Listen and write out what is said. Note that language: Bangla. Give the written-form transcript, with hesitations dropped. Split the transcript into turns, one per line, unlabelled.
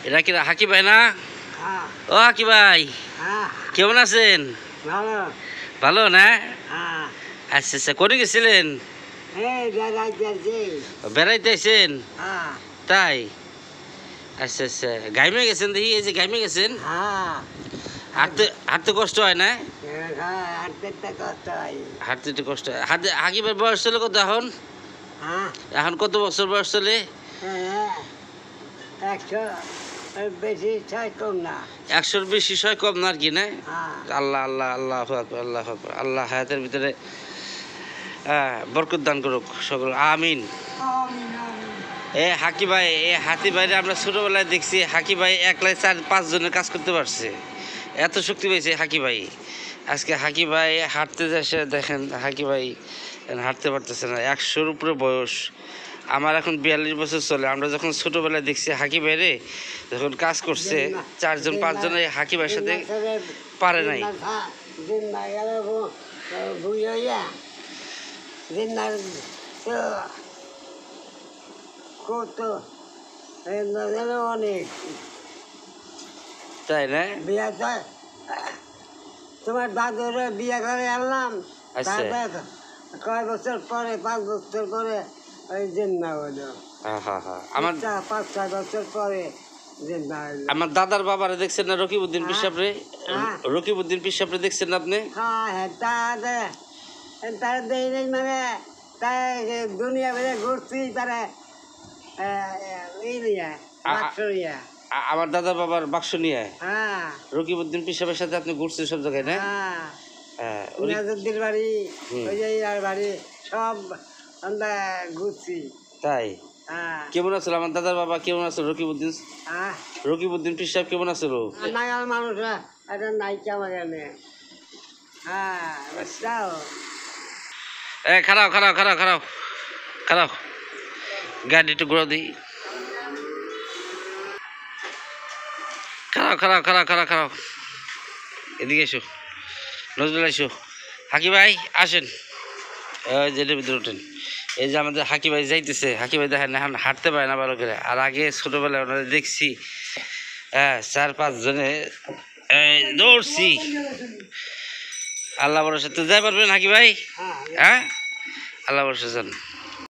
এটা কি হাকি ভাই না? ও হাকি ভাই, কেমন আছেন? ভালো না? আচ্ছা আচ্ছা, কোনে গেছিলেন? বেড়াইতে আইছেন? তাই? আচ্ছা আচ্ছা, গাইমে গেছেন দেখি, এই যে গাইমে গেছেন। হাঁটতে হাঁটতে কষ্ট হয় না? হাঁটতে একটু কষ্ট হয়। হাকি ভাই বয়স চলে কত এখন? এখন কত বছর বয়স চলে? 100-র বেশি, 6 কম না আর কি না? আল্লাহ আল্লাহ আল্লাহ আল্লাহ আল্লাহ হায়াতের ভিতরে বরকত দান করুক সকল, আমিন। হাকি ভাই, হাতি ভাইরে আমরা ছোটবেলায় দেখছি, হাকি ভাই একলাই 4-5 জনের কাজ করতে পারছে, এত শক্তি পেয়েছে হাকি ভাই। আজকে হাকি ভাই হাঁটতে যাচ্ছে, দেখেন হাকি ভাই হাঁটতে পারতেছে না, 100-র উপরে বয়স। আমার এখন 42 বছর চলে। আমরা যখন ছোটবেলায় দেখছি হাকি ভাইরে যখন কাজ করছে 4-5 জন হাকি ভাইয়ের সাথে পারে নাই। তাই না?
তোমার দাদুর বিয়ে করে আনলাম, কয় বছর পরে, 5 বছর পরে ওই জিন্না হলো।
আমার
5-6 বছর পরে
আমার দাদার বাবারে দেখছেন না, রকিবউদ্দিন পিসাবরে? রকিবউদ্দিন পিসাবরে দেখছেন না আপনি?
হ্যাঁ, তারা দেই নাই, মানে তাই দুনিয়া ভরে ঘুরছি, তারা
আমার দাদার বাবার বাক্স নিয়ে রকিবউদ্দিন পিসাবের সাথে আপনি ঘুরছেন সব জায়গায় না?
নিয়াজউদ্দিন বাড়ি, ওই যে বাড়ি, সব আমরা ঘুরছি।
তাই? কেমন আছিল আমার দাদার বাবা? কেমন আছে রকিবউদ্দিন? রকিবউদ্দিন পিসাব কেমন আছিল?
নাগাল মানুষ এটা নাইকা বাগানে।
খারাপ খারাপ খারাপ খারাপ খারাপ, গাড়ি একটু ঘোরা দিই। খারাপ খারাপ খারাপ খারাপ খারাপ, এদিকে এসো, নজরুল এসো। হাকি ভাই আসেন, যেটার ভিতরে ওঠেন। এই যে আমাদের হাকি ভাই যাইতেছে, হাকি ভাই দেখেন এখন হাঁটতে পারে না ভালো করে। আর আগে ছোটবেলায় ওনারা দেখছি 4-5 জনে দৌড়ছি। আল্লাহ ভরসা তো যাই পারবেন হাকি ভাই? আল্লাহ ভরসা যান।